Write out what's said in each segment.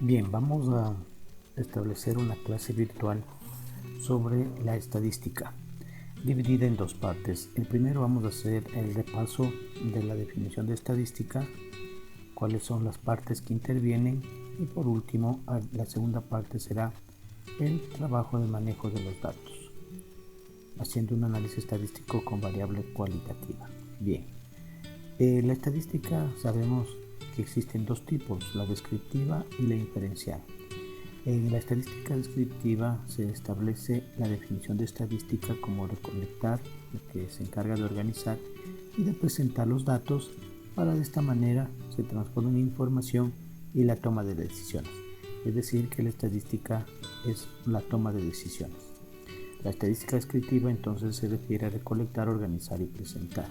Bien, vamos a establecer una clase virtual sobre la estadística, dividida en dos partes. El primero vamos a hacer el repaso de la definición de estadística, cuáles son las partes que intervienen, y por último, la segunda parte será el trabajo de manejo de los datos, haciendo un análisis estadístico con variable cualitativa. Bien, la estadística sabemos que existen dos tipos, la descriptiva y la inferencial. En la estadística descriptiva se establece la definición de estadística como recolectar, que se encarga de organizar y de presentar los datos para de esta manera se transforma en información y la toma de decisiones. Es decir, que la estadística es la toma de decisiones. La estadística descriptiva entonces se refiere a recolectar, organizar y presentar.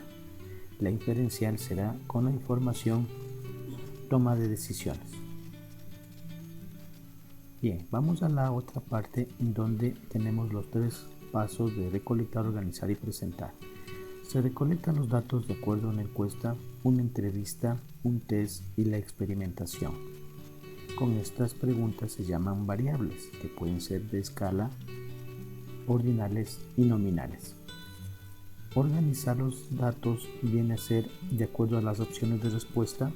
La inferencial será con la información, toma de decisiones. Bien, vamos a la otra parte en donde tenemos los tres pasos de recolectar, organizar y presentar. Se recolectan los datos de acuerdo a una encuesta, una entrevista, un test y la experimentación. Con estas preguntas se llaman variables, que pueden ser de escala, ordinales y nominales. Organizar los datos viene a ser de acuerdo a las opciones de respuesta,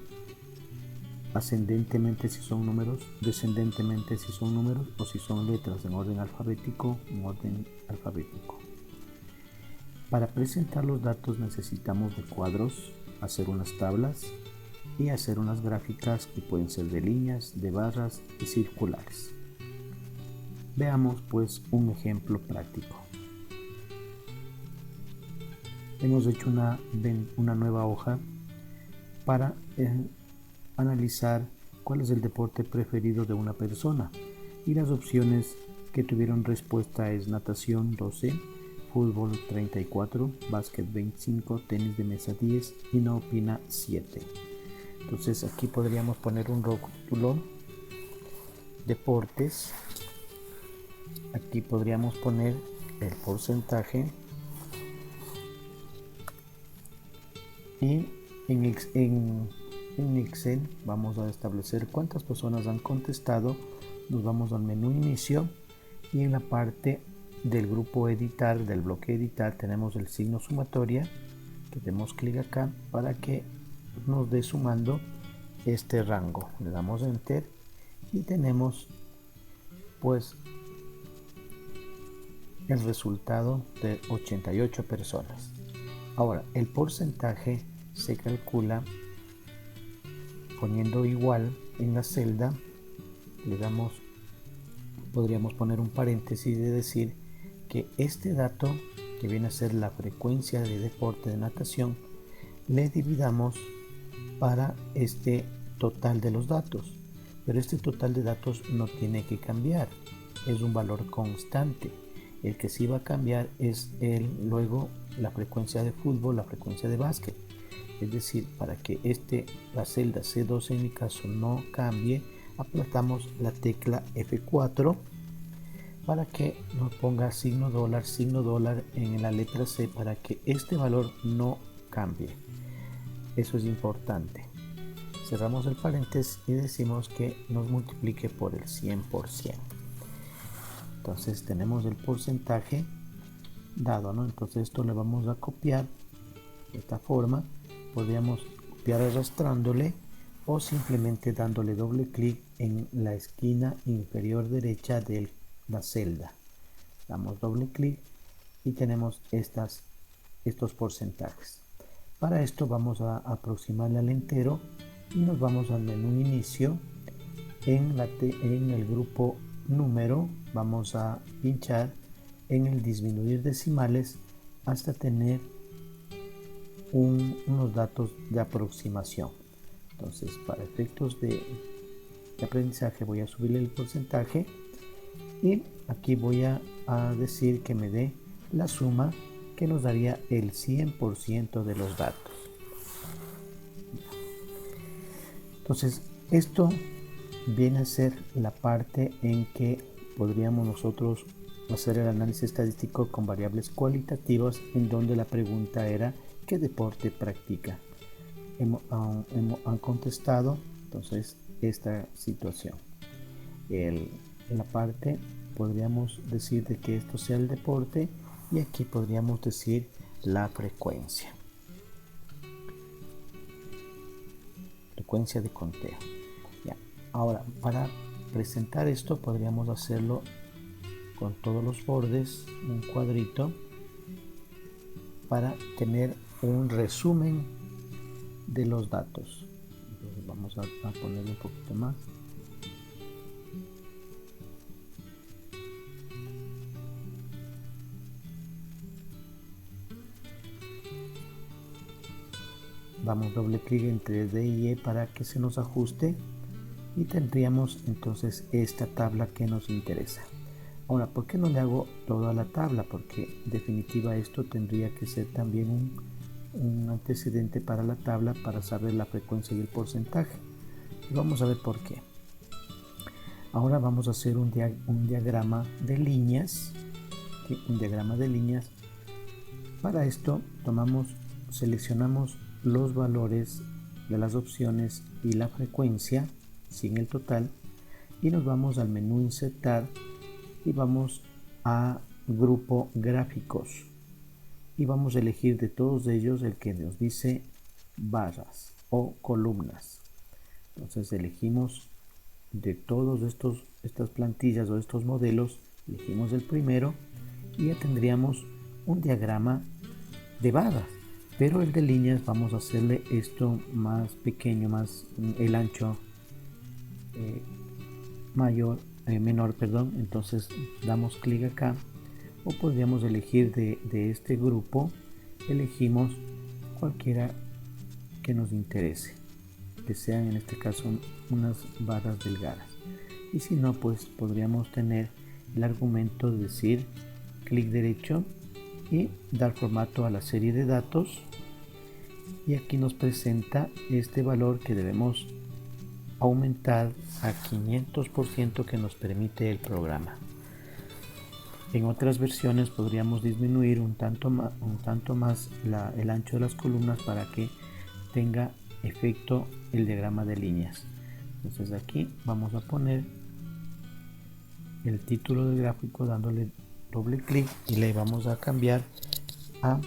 ascendentemente si son números, descendentemente si son números o si son letras en orden alfabético. Para presentar los datos necesitamos de cuadros, hacer unas tablas y hacer unas gráficas que pueden ser de líneas, de barras y circulares. Veamos pues un ejemplo práctico. Hemos hecho una nueva hoja para analizar cuál es el deporte preferido de una persona, y las opciones que tuvieron respuesta es natación 12, fútbol 34, básquet 25, tenis de mesa 10 y no opina 7. Entonces aquí podríamos poner un rótulo, deportes, aquí podríamos poner el porcentaje y en Excel vamos a establecer cuántas personas han contestado. Nos vamos al menú inicio y en la parte del grupo editar, del bloque editar, tenemos el signo sumatoria, que demos clic acá para que nos dé sumando este rango. Le damos enter y tenemos pues el resultado de 88 personas. Ahora, el porcentaje se calcula poniendo igual en la celda. Le damos, podríamos poner un paréntesis de decir que este dato, que viene a ser la frecuencia de deporte de natación, le dividamos para este total de los datos, pero este total de datos no tiene que cambiar, es un valor constante. El que sí va a cambiar es luego la frecuencia de fútbol, la frecuencia de básquet. Es decir, para que la celda C12 en mi caso no cambie, apretamos la tecla F4 para que nos ponga signo dólar en la letra C para que este valor no cambie. Eso es importante. Cerramos el paréntesis y decimos que nos multiplique por el 100%. Entonces tenemos el porcentaje dado, ¿no? Entonces esto le vamos a copiar de esta forma. Podríamos copiar arrastrándole o simplemente dándole doble clic en la esquina inferior derecha de la celda. Damos doble clic y tenemos estos porcentajes. Para esto vamos a aproximarle al entero y nos vamos al menú inicio. En el grupo número vamos a pinchar en el disminuir decimales hasta tener unos datos de aproximación. Entonces, para efectos de aprendizaje voy a subirle el porcentaje y aquí voy a decir que me dé la suma que nos daría el 100% de los datos. Entonces, esto viene a ser la parte en que podríamos nosotros hacer el análisis estadístico con variables cualitativas, en donde la pregunta era ¿qué deporte practica? Han contestado entonces esta situación. en la parte podríamos decir de que esto sea el deporte y aquí podríamos decir la frecuencia de conteo. Ya. Ahora, para presentar esto podríamos hacerlo con todos los bordes, un cuadrito, para tener un resumen de los datos. Entonces vamos a ponerle un poquito más. Damos doble clic entre D y E para que se nos ajuste y tendríamos entonces esta tabla que nos interesa. Ahora, ¿por qué no le hago toda la tabla? Porque en definitiva esto tendría que ser también un antecedente para la tabla para saber la frecuencia y el porcentaje. Y vamos a ver por qué. Ahora vamos a hacer un diagrama de líneas. ¿Sí? Un diagrama de líneas. Para esto seleccionamos los valores de las opciones y la frecuencia sin el total y nos vamos al menú insertar y vamos a grupo gráficos y vamos a elegir de todos ellos el que nos dice barras o columnas. Entonces elegimos de todos estas plantillas o estos modelos, elegimos el primero y ya tendríamos un diagrama de barras, pero el de líneas vamos a hacerle esto más pequeño, más el ancho menor, perdón. Entonces damos clic acá o podríamos elegir de este grupo, elegimos cualquiera que nos interese, que sean en este caso unas barras delgadas, y si no, pues podríamos tener el argumento de decir clic derecho y dar formato a la serie de datos, y aquí nos presenta este valor que debemos aumentar a 500% que nos permite el programa. En otras versiones podríamos disminuir un tanto más el ancho de las columnas para que tenga efecto el diagrama de líneas. Entonces aquí vamos a poner el título del gráfico dándole doble clic y le vamos a cambiar a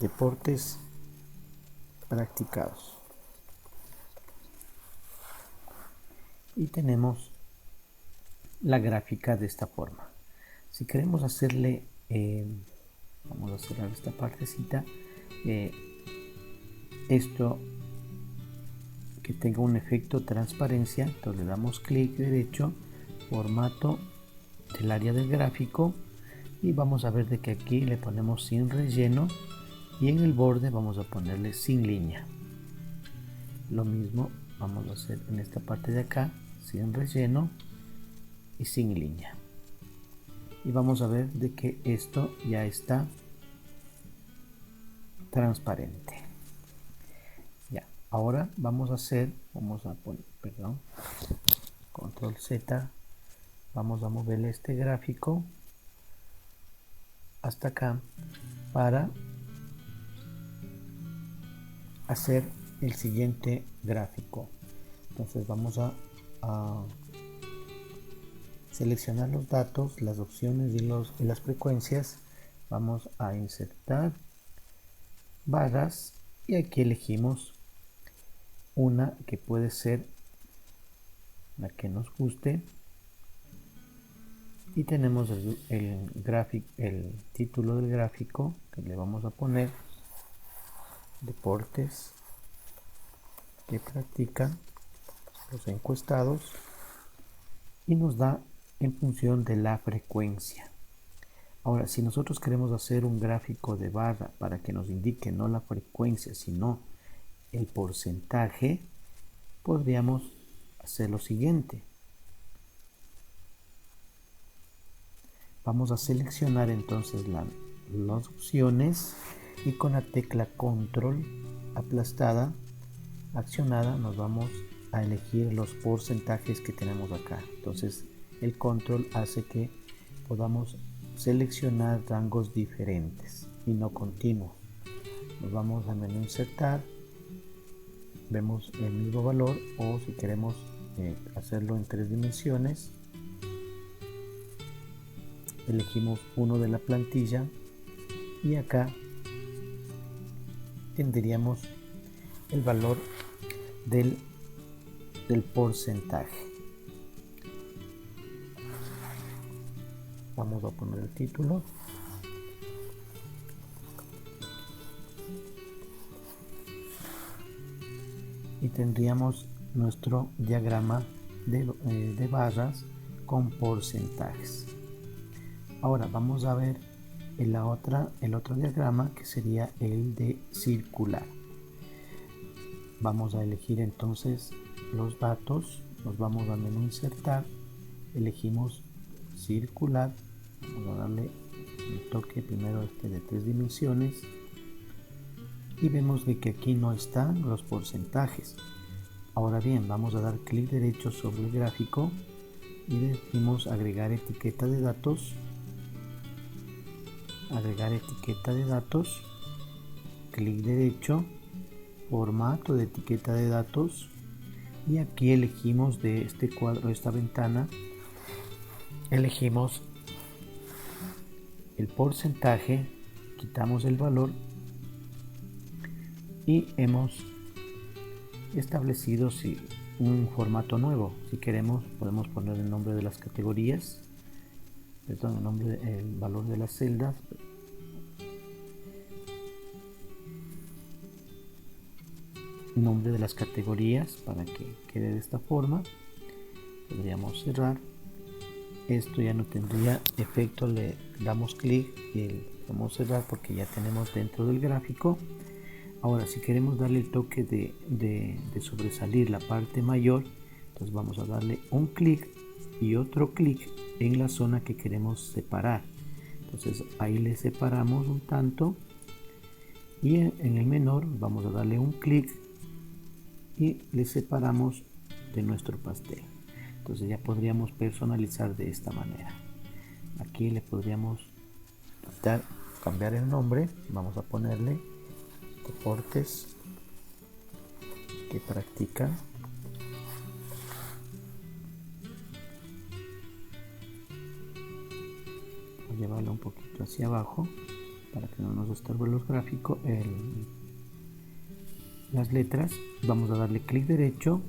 deportes practicados. Y tenemos la gráfica de esta forma. Si queremos hacerle, vamos a cerrar esta partecita, esto que tenga un efecto transparencia, entonces le damos clic derecho, formato del área del gráfico, y vamos a ver de que aquí le ponemos sin relleno y en el borde vamos a ponerle sin línea. Lo mismo vamos a hacer en esta parte de acá, sin relleno y sin línea, y vamos a ver de que esto ya está transparente. Ya, ahora vamos a poner, control Z, vamos a moverle este gráfico hasta acá para hacer el siguiente gráfico. Entonces vamos a seleccionar los datos, las opciones y las frecuencias. Vamos a insertar barras y aquí elegimos una que puede ser la que nos guste y tenemos el título del gráfico que le vamos a poner deportes que practican los encuestados y nos da en función de la frecuencia. Ahora, si nosotros queremos hacer un gráfico de barra para que nos indique no la frecuencia sino el porcentaje, podríamos hacer lo siguiente. Vamos a seleccionar entonces las opciones y con la tecla control aplastada accionada nos vamos a elegir los porcentajes que tenemos acá. Entonces el control hace que podamos seleccionar rangos diferentes y no continuos. Nos vamos al menú insertar, vemos el mismo valor, o si queremos hacerlo en 3 dimensiones. Elegimos uno de la plantilla y acá tendríamos el valor del porcentaje. Vamos a poner el título. Y tendríamos nuestro diagrama de barras con porcentajes. Ahora vamos a ver el otro diagrama, que sería el de circular. Vamos a elegir entonces los datos, nos vamos a menú insertar, elegimos circular, vamos a darle un toque primero de 3 dimensiones y vemos de que aquí no están los porcentajes. Ahora bien, vamos a dar clic derecho sobre el gráfico y decimos agregar etiqueta de datos, clic derecho, formato de etiqueta de datos, y aquí elegimos de este cuadro, esta ventana, elegimos el porcentaje, quitamos el valor y hemos establecido un formato nuevo. Si queremos podemos poner el nombre de las categorías, el valor de las celdas, nombre de las categorías, para que quede de esta forma. Podríamos cerrar. Esto ya no tendría efecto, le damos clic y vamos a cerrar porque ya tenemos dentro del gráfico. Ahora, si queremos darle el toque de sobresalir la parte mayor, entonces vamos a darle un clic y otro clic en la zona que queremos separar. Entonces ahí le separamos un tanto, y en el menor vamos a darle un clic y le separamos de nuestro pastel. Entonces ya podríamos personalizar de esta manera. Aquí le podríamos cambiar el nombre, vamos a ponerle deportes que practican. Voy a llevarlo un poquito hacia abajo para que no nos estorbe los gráficos, las letras. Vamos a darle clic derecho,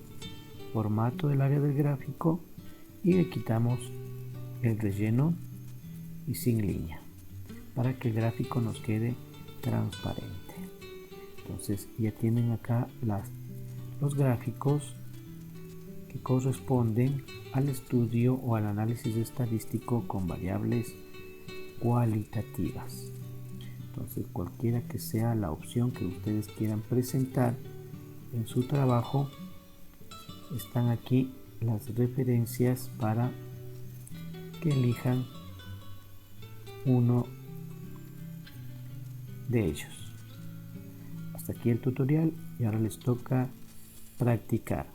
formato del área del gráfico, y le quitamos el relleno y sin línea para que el gráfico nos quede transparente. Entonces ya tienen acá los gráficos que corresponden al estudio o al análisis estadístico con variables cualitativas. Entonces, cualquiera que sea la opción que ustedes quieran presentar en su trabajo, están aquí las referencias para que elijan uno de ellos. Hasta aquí el tutorial y ahora les toca practicar.